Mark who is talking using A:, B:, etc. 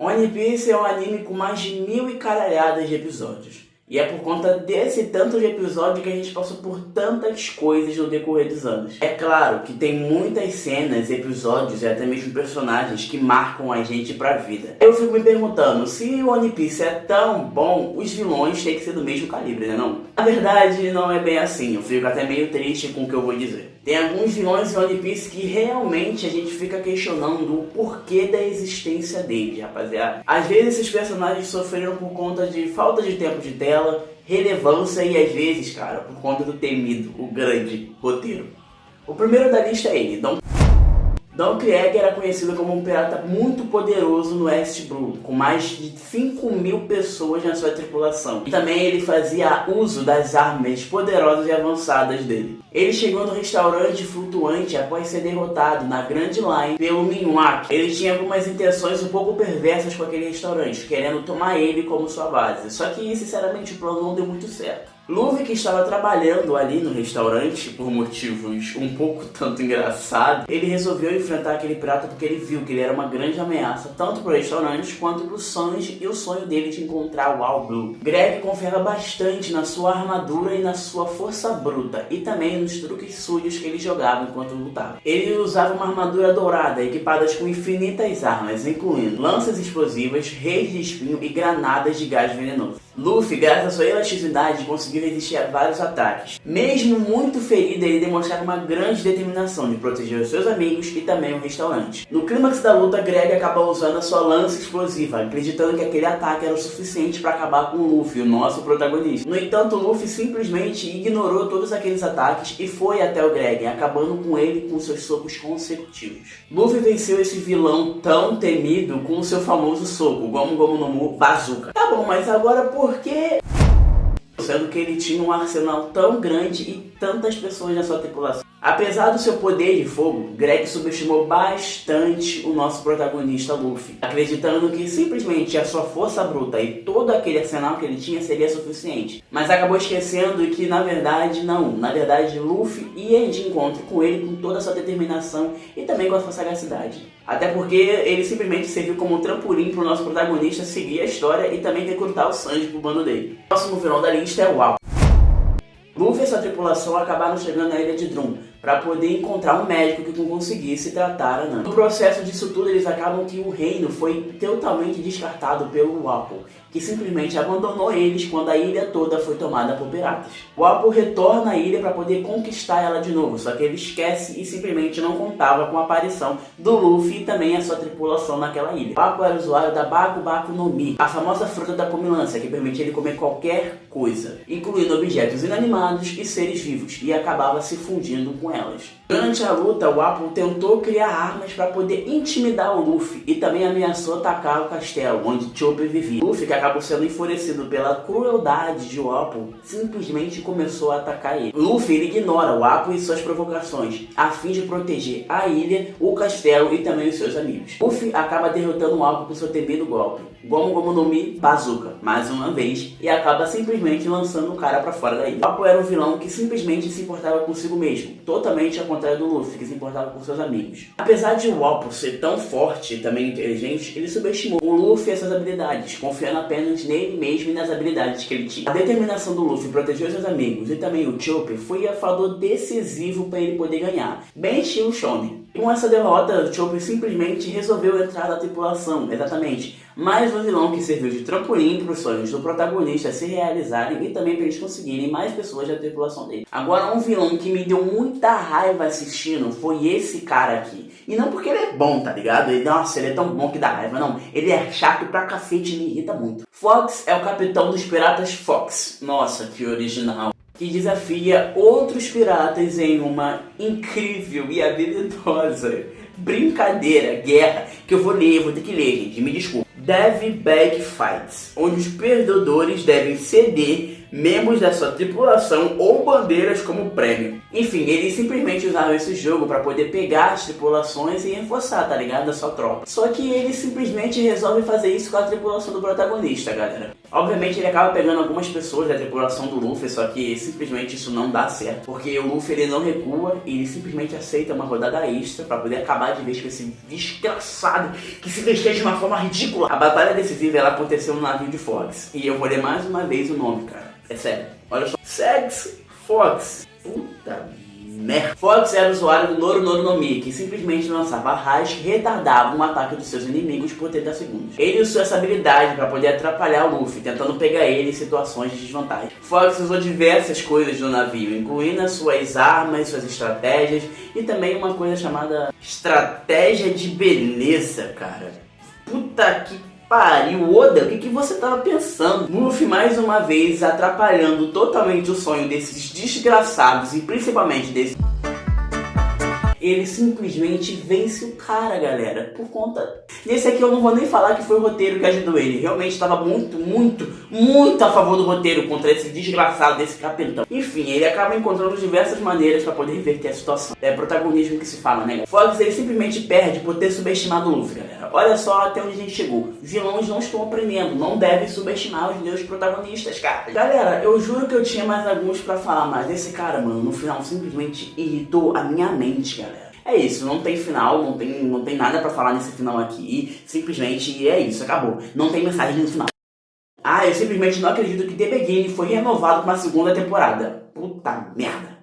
A: One Piece é um anime com mais de 1000 e caralhadas de episódios. E é por conta desse tanto de episódio que a gente passou por tantas coisas no decorrer dos anos. É claro que tem muitas cenas, episódios e até mesmo personagens que marcam a gente pra vida. Eu fico me perguntando, se One Piece é tão bom, os vilões têm que ser do mesmo calibre, né não? Na verdade, não é bem assim. Eu fico até meio triste com o que eu vou dizer. Tem alguns vilões em One Piece que realmente a gente fica questionando o porquê da existência deles, rapaziada. Às vezes esses personagens sofreram por conta de falta de tempo de tela, relevância e às vezes, cara, por conta do temido, o grande roteiro. O primeiro da lista é ele, Don Krieg era conhecido como um pirata muito poderoso no East Blue, com mais de 5.000 pessoas na sua tripulação. E também ele fazia uso das armas poderosas e avançadas dele. Ele chegou no restaurante flutuante após ser derrotado na Grand Line pelo Minwak. Ele tinha algumas intenções um pouco perversas com aquele restaurante, querendo tomar ele como sua base. Só que, sinceramente, o plano não deu muito certo. Luffy, que estava trabalhando ali no restaurante, por motivos um pouco tanto engraçados, ele resolveu enfrentar aquele pirata porque ele viu que ele era uma grande ameaça, tanto para o restaurante quanto para o Sanji e o sonho dele de encontrar o All Blue. Greg confiava bastante na sua armadura e na sua força bruta, e também nos truques sujos que ele jogava enquanto lutava. Ele usava uma armadura dourada, equipada com infinitas armas, incluindo lanças explosivas, reis de espinho e granadas de gás venenoso. Luffy, graças à sua elasticidade, conseguiu resistir a vários ataques. Mesmo muito ferido, ele demonstrava uma grande determinação de proteger os seus amigos e também o restaurante. No clímax da luta, Greg acabou usando a sua lança explosiva, acreditando que aquele ataque era o suficiente para acabar com o Luffy, o nosso protagonista. No entanto, Luffy simplesmente ignorou todos aqueles ataques e foi até o Greg, acabando com ele com seus socos consecutivos. Luffy venceu esse vilão tão temido com o seu famoso soco, Gomu Gomu no Mu Bazooka. Tá bom, mas agora por que? Sendo que ele tinha um arsenal tão grande e tantas pessoas na sua tripulação. Apesar do seu poder de fogo, Greg subestimou bastante o nosso protagonista Luffy, acreditando que simplesmente a sua força bruta e todo aquele arsenal que ele tinha seria suficiente. Mas acabou esquecendo que na verdade não, na verdade Luffy ia de encontro com ele com toda a sua determinação e também com a sua sagacidade. Até porque ele simplesmente serviu como um trampolim para o nosso protagonista seguir a história e também recrutar o Sanji pro bando dele. O próximo vilão da lista é o All. Luffy e sua tripulação acabaram chegando na ilha de Drum para poder encontrar um médico que conseguisse tratar a Nami. No processo disso tudo, eles acabam que o reino foi totalmente descartado pelo Wapol, que simplesmente abandonou eles quando a ilha toda foi tomada por piratas. O Wapol retorna à ilha para poder conquistar ela de novo, só que ele esquece e simplesmente não contava com a aparição do Luffy e também a sua tripulação naquela ilha. O Wapol era usuário da Baku Baku no Mi, a famosa fruta da comilança, que permite ele comer qualquer coisa, incluindo objetos inanimados e seres vivos, e acabava se fundindo com elas. Durante a luta, o Wapol tentou criar armas para poder intimidar o Luffy e também ameaçou atacar o castelo onde Chopper vivia. Luffy, que acabou sendo enfurecido pela crueldade de Wapol, simplesmente começou a atacar ele. Luffy ele ignora o Wapol e suas provocações, a fim de proteger a ilha, o castelo e também os seus amigos. Luffy acaba derrotando o Wapol com seu temido golpe, Gomu Gomu no Mi Bazooka, mais uma vez, e acaba simplesmente lançando o cara para fora da ilha. O Wapol era um vilão que simplesmente se importava consigo mesmo, totalmente ao contrário do Luffy, que se importava com seus amigos. Apesar de o Wapol ser tão forte e também inteligente, ele subestimou o Luffy e suas habilidades, confiando apenas nele mesmo e nas habilidades que ele tinha. A determinação do Luffy em proteger seus amigos e também o Chopper foi o fator decisivo para ele poder ganhar, bem estilo Shonen. Com essa derrota, o Chopper simplesmente resolveu entrar na tripulação, exatamente, mais um vilão que serviu de trampolim para os sonhos do protagonista se realizarem e também para eles conseguirem mais pessoas da tripulação dele. Agora, um vilão que me deu muita raiva assistindo foi esse cara aqui. E não porque ele é bom, tá ligado? Nossa, ele é tão bom que dá raiva, não. Ele é chato pra cacete e me irrita muito. Fox é o capitão dos piratas Fox. Nossa, que original. Que desafia outros piratas em uma incrível e habilidosa brincadeira, guerra, que eu vou ter que ler, gente, me desculpa. Dev Bag Fights, onde os perdedores devem ceder membros da sua tripulação ou bandeiras como prêmio. Enfim, eles simplesmente usaram esse jogo para poder pegar as tripulações e reforçar, tá ligado? A sua tropa. Só que ele simplesmente resolve fazer isso com a tripulação do protagonista, galera. Obviamente ele acaba pegando algumas pessoas da tripulação do Luffy, só que simplesmente isso não dá certo. Porque o Luffy ele não recua e ele simplesmente aceita uma rodada extra para poder acabar de vez com esse desgraçado que se vestia de uma forma ridícula. A batalha decisiva ela aconteceu no navio de Fox. E eu vou ler mais uma vez o nome, cara. É sério. Olha só. Sex Fox. Puta merda. Fox era usuário do Noru Noru no Mi, que simplesmente lançava raios que retardavam o ataque dos seus inimigos por 30 segundos. Ele usou essa habilidade para poder atrapalhar o Luffy, tentando pegar ele em situações de desvantagem. Fox usou diversas coisas no navio, incluindo as suas armas, suas estratégias e também uma coisa chamada estratégia de beleza, cara. Puta que pariu, Oda, o que você tava pensando? Luffy mais uma vez atrapalhando totalmente o sonho desses desgraçados e principalmente desse... Ele simplesmente vence o cara, galera, por conta... Nesse aqui eu não vou nem falar que foi o roteiro que ajudou ele. Realmente estava muito a favor do roteiro contra esse desgraçado desse capitão. Enfim, ele acaba encontrando diversas maneiras para poder reverter a situação. É protagonismo que se fala, né? Fox ele simplesmente perde por ter subestimado o Luffy, galera. Olha só até onde a gente chegou. Vilões não estão aprendendo, não devem subestimar os meus protagonistas, cara. Galera, eu juro que eu tinha mais alguns pra falar, mas esse cara, mano, no final simplesmente irritou a minha mente, galera. É isso, não tem final, não tem nada pra falar nesse final aqui. Simplesmente é isso, acabou. Não tem mensagem no final. Ah, eu simplesmente não acredito que The Beginning foi renovado com uma segunda temporada. Puta merda.